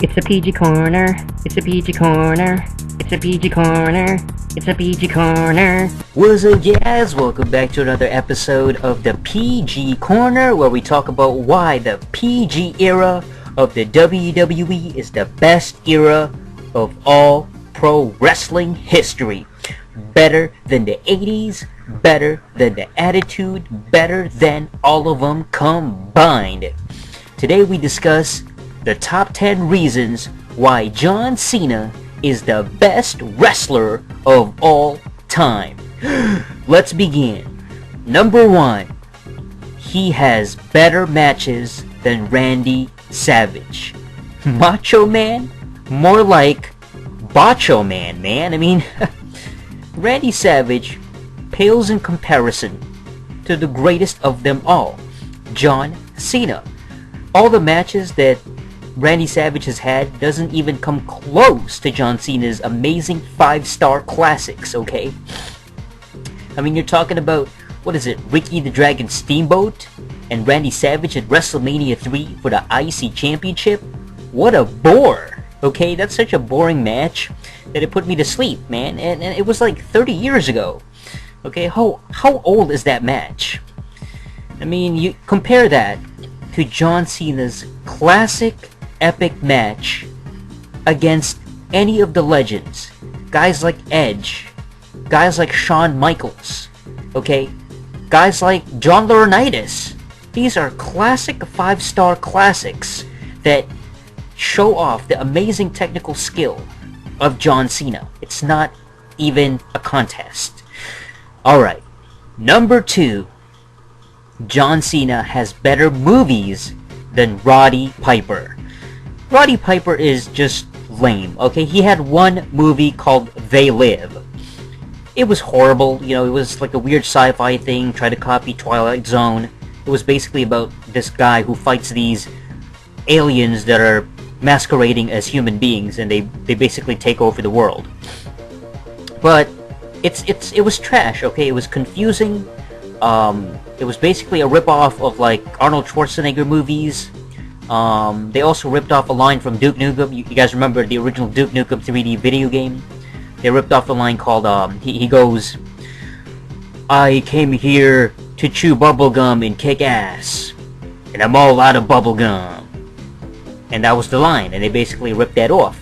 It's a PG corner. It's a PG corner. It's a PG corner. It's a PG corner. What's up, guys? Welcome back to another episode of the PG Corner, where we talk about why the PG era of the WWE is the best era of all pro wrestling history. Better than the 80s, better than the Attitude, better than all of them combined. Today we discuss the top 10 reasons why John Cena is the best wrestler of all time. Let's begin. Number 1. He has better matches than Randy Savage. Macho Man? More like Bacho Man, man. I mean, Randy Savage pales in comparison to the greatest of them all, John Cena. All the matches that Randy Savage has had doesn't even come close to John Cena's amazing 5-star classics, okay? I mean, you're talking about, what is it, Ricky the Dragon Steamboat and Randy Savage at WrestleMania 3 for the IC Championship? What a bore, okay? That's such a boring match that it put me to sleep, man. And it was like 30 years ago, okay? How old is that match? I mean, you compare that to John Cena's classic epic match against any of the legends. Guys like Edge, guys like Shawn Michaels, okay? Guys like John Laurinaitis. These are classic 5-star classics that show off the amazing technical skill of John Cena. It's not even a contest. Alright, number 2. John Cena has better movies than Roddy Piper. Roddy Piper is just lame, okay? He had one movie called They Live. It was horrible, you know, it was like a weird sci-fi thing, tried to copy Twilight Zone. It was basically about this guy who fights these aliens that are masquerading as human beings, and they basically take over the world. But it was trash, okay? It was confusing. It was basically a rip-off of like Arnold Schwarzenegger movies. They also ripped off a line from Duke Nukem. You guys remember the original Duke Nukem 3D video game? They ripped off a line called, he goes, "I came here to chew bubblegum and kick ass, and I'm all out of bubblegum." And that was the line, and they basically ripped that off.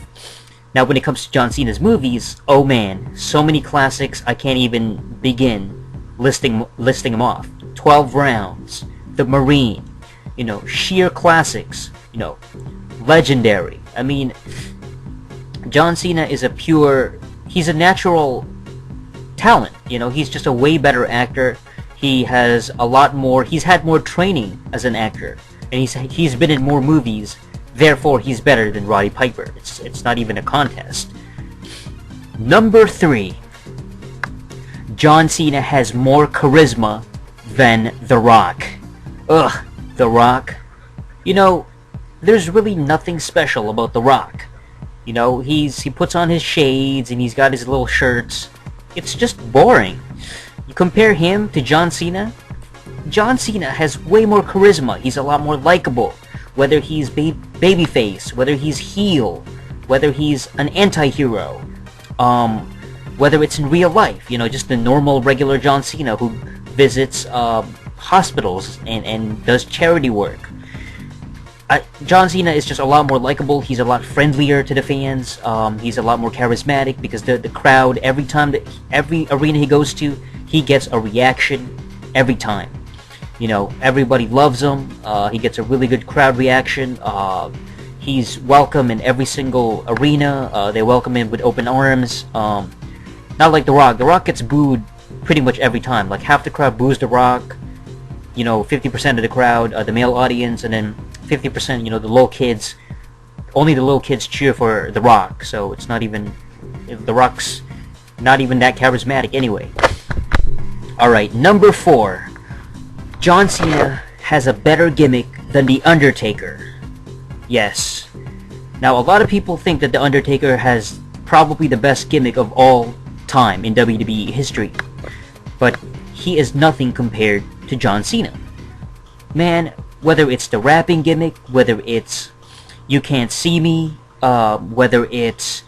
Now when it comes to John Cena's movies, oh man, so many classics I can't even begin listing them off. 12 Rounds, The Marine, you know, sheer classics, you know, legendary. I mean, John Cena is he's a natural talent, you know, he's just a way better actor. He's had more training as an actor, and he's been in more movies, therefore he's better than Roddy Piper. It's not even a contest. Number 3. John Cena has more charisma than The Rock. Ugh, The Rock. You know, there's really nothing special about The Rock. You know, he puts on his shades and he's got his little shirts. It's just boring. You compare him to John Cena? John Cena has way more charisma. He's a lot more likable. Whether he's babyface, whether he's heel, whether he's an anti-hero, whether it's in real life, you know, just the normal, regular John Cena who visits hospitals and does charity work. John Cena is just a lot more likable. He's a lot friendlier to the fans. He's a lot more charismatic because the crowd, every arena he goes to, he gets a reaction every time. You know, everybody loves him. He gets a really good crowd reaction. He's welcome in every single arena. They welcome him with open arms. Not like The Rock. The Rock gets booed pretty much every time. Like half the crowd boos The Rock. You know, 50% of the crowd, the male audience, and then 50%, you know, the little kids. Only the little kids cheer for The Rock. So it's not even, The Rock's not even that charismatic anyway. Alright, number 4. John Cena has a better gimmick than The Undertaker. Yes. Now, a lot of people think that The Undertaker has probably the best gimmick of all time in WWE history. But he is nothing compared to John Cena. Man, whether it's the rapping gimmick, whether it's "You Can't See Me," whether it's,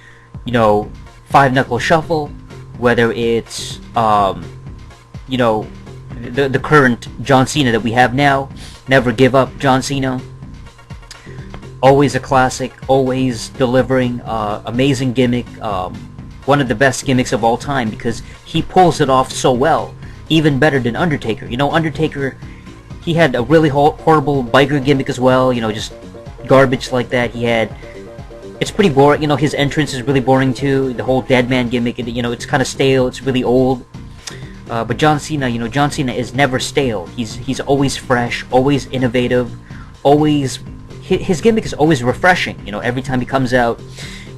five knuckle shuffle, whether it's, the current John Cena that we have now, Never Give Up John Cena. Always a classic, always delivering, amazing gimmick, one of the best gimmicks of all time because he pulls it off so well, even better than Undertaker. Undertaker, he had a really horrible biker gimmick as well, just garbage like that. It's pretty boring, his entrance is really boring too, the whole dead man gimmick, it's kind of stale, it's really old. But John Cena, John Cena is never stale. He's always fresh, always innovative, always... His gimmick is always refreshing, every time he comes out,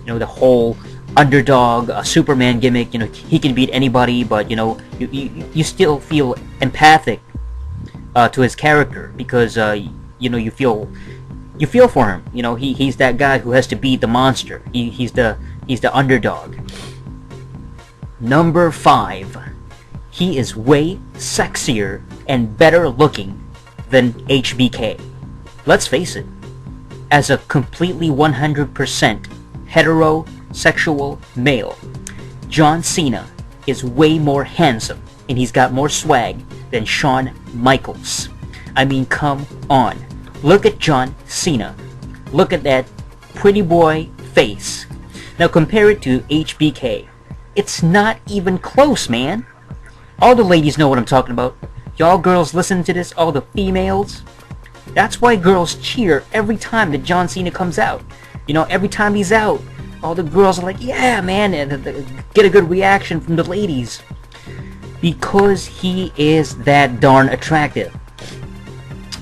the whole underdog, Superman gimmick, he can beat anybody, but, you still feel empathic to his character, because, you feel for him, he's that guy who has to beat the monster, he's the underdog. Number 5, he is way sexier and better looking than HBK. Let's face it. As a completely 100% heterosexual male, John Cena is way more handsome and he's got more swag than Shawn Michaels. I mean, come on. Look at John Cena. Look at that pretty boy face. Now compare it to HBK. It's not even close, man. All the ladies know what I'm talking about. Y'all girls listen to this, all the females. That's why girls cheer every time that John Cena comes out. Every time he's out, all the girls are like, yeah, man, and get a good reaction from the ladies. Because he is that darn attractive.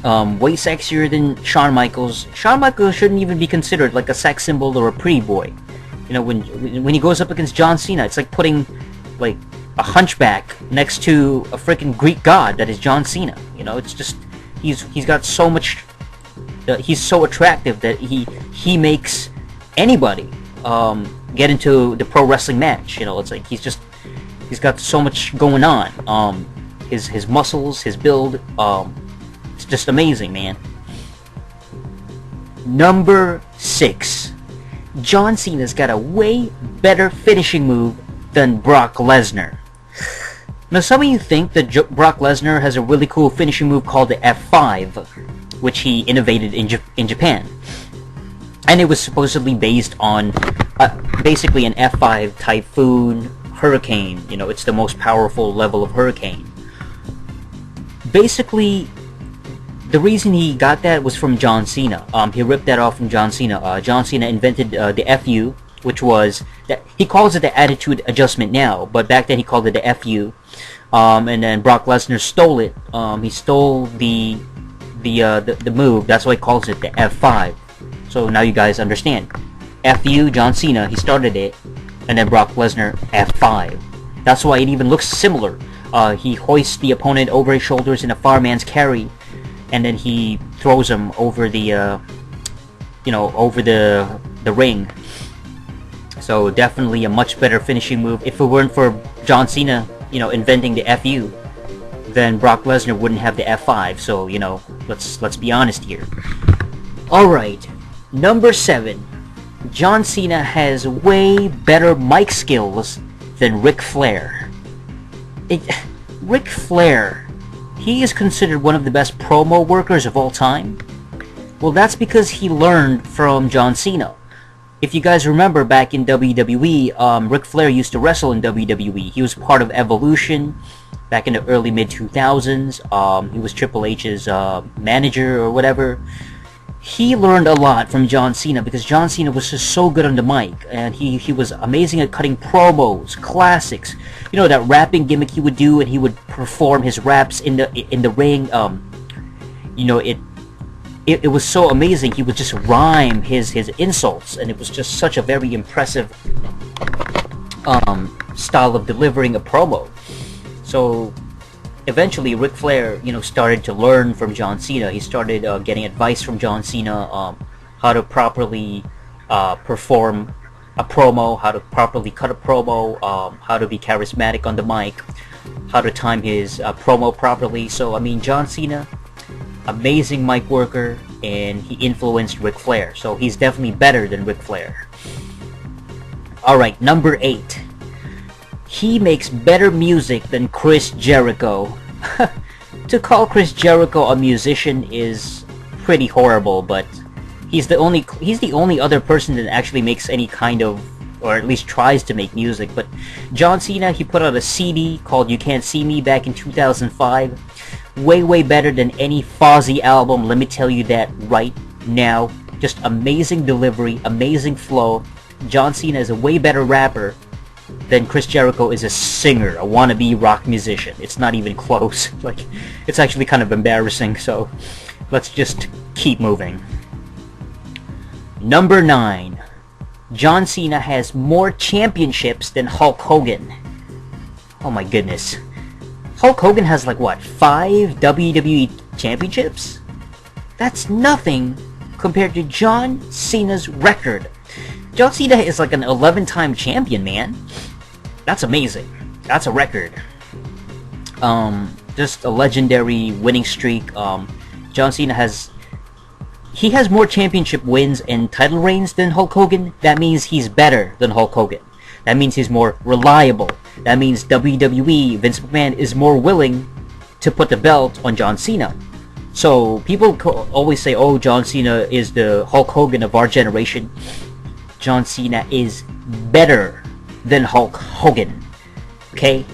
Way sexier than Shawn Michaels. Shawn Michaels shouldn't even be considered like a sex symbol or a pretty boy. When he goes up against John Cena, it's like putting, like, a hunchback next to a freaking Greek god that is John Cena. It's just... He's got so much. He's so attractive that he makes anybody get into the pro wrestling match. It's like he's got so much going on. His muscles, his build. It's just amazing, man. Number 6, John Cena's got a way better finishing move than Brock Lesnar. Now, some of you think that Brock Lesnar has a really cool finishing move called the F5, which he innovated in Japan. And it was supposedly based on basically an F5 Typhoon Hurricane. It's the most powerful level of Hurricane. Basically, the reason he got that was from John Cena. He ripped that off from John Cena. John Cena invented the FU, which was... he calls it the Attitude Adjustment now, but back then he called it the FU. And then Brock Lesnar stole it. He stole the move. That's why he calls it the F5. So now you guys understand. FU, John Cena, he started it, and then Brock Lesnar, F5. That's why it even looks similar. He hoists the opponent over his shoulders in a fireman's carry, and then he throws him over the, over the ring. So definitely a much better finishing move. If it weren't for John Cena, inventing the FU, then Brock Lesnar wouldn't have the F5. So, let's be honest here. Alright, number 7. John Cena has way better mic skills than Ric Flair. Ric Flair, he is considered one of the best promo workers of all time. Well, that's because he learned from John Cena. If you guys remember back in WWE, Ric Flair used to wrestle in WWE. He was part of Evolution back in the early mid-2000s. He was Triple H's manager or whatever. He learned a lot from John Cena because John Cena was just so good on the mic, and he was amazing at cutting promos, classics. That rapping gimmick he would do, and he would perform his raps in the ring. It was so amazing. He would just rhyme his insults, and it was just such a very impressive style of delivering a promo. So eventually Ric Flair, started to learn from John Cena. He started getting advice from John Cena, how to properly perform a promo, how to properly cut a promo, how to be charismatic on the mic, how to time his promo properly. So, John Cena, amazing mic worker, and he influenced Ric Flair. So he's definitely better than Ric Flair. Alright, number 8. He makes better music than Chris Jericho. To call Chris Jericho a musician is pretty horrible, but he's the only other person that actually makes any kind of, or at least tries to make music. But John Cena, he put out a CD called You Can't See Me back in 2005. Way better than any Fozzy album, let me tell you that right now. Just amazing delivery, amazing flow. John Cena is a way better rapper than Chris Jericho is a singer, a wannabe rock musician. It's not even close. Like, it's actually kind of embarrassing, so let's just keep moving. Number 9. John Cena has more championships than Hulk Hogan. Oh my goodness. Hulk Hogan has like what, 5 WWE championships? That's nothing compared to John Cena's record. John Cena is like an 11-time champion, man. That's amazing. That's a record. Just a legendary winning streak. John Cena has more championship wins and title reigns than Hulk Hogan. That means he's better than Hulk Hogan. That means he's more reliable. That means WWE, Vince McMahon, is more willing to put the belt on John Cena. So people always say, oh, John Cena is the Hulk Hogan of our generation. John Cena is better than Hulk Hogan. Okay?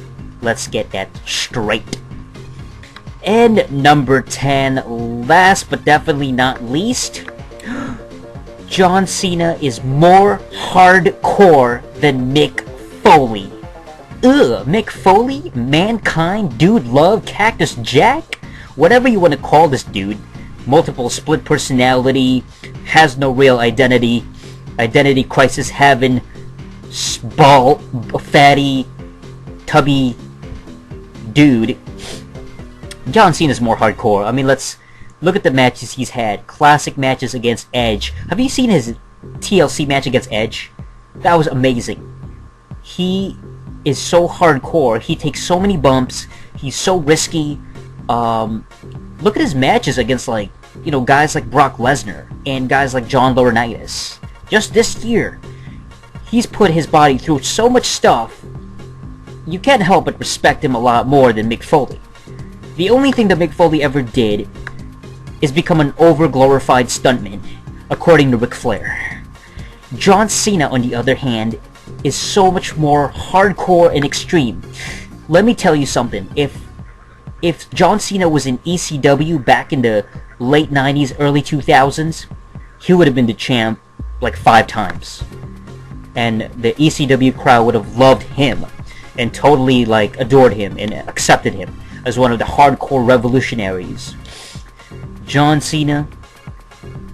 Let's get that straight. And number 10, last but definitely not least, John Cena is more hardcore than Mick Foley. Ugh, Mick Foley? Mankind? Dude Love? Cactus Jack? Whatever you want to call this dude. Multiple split personality, has no real identity, identity crisis having, fatty, tubby dude. John Cena's more hardcore. I mean, let's look at the matches he's had. Classic matches against Edge. Have you seen his TLC match against Edge? That was amazing. He is so hardcore. He takes so many bumps. He's so risky. Look at his matches against, like, you know, guys like Brock Lesnar and guys like John Laurinaitis. Just this year, he's put his body through so much stuff. You can't help but respect him a lot more than Mick Foley. The only thing that Mick Foley ever did is become an over-glorified stuntman, according to Ric Flair. John Cena, on the other hand, is so much more hardcore and extreme. Let me tell you something. If John Cena was in ECW back in the late 90s, early 2000s, he would have been the champ like 5 times. And the ECW crowd would have loved him and totally like adored him and accepted him as one of the hardcore revolutionaries. John Cena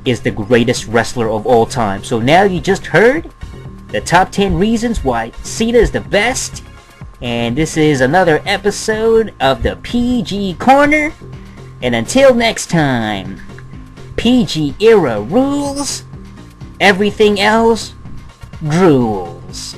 is the greatest wrestler of all time. So now you just heard the top 10 reasons why Cena is the best. And this is another episode of the PG Corner. And until next time, PG era rules. Everything else drools.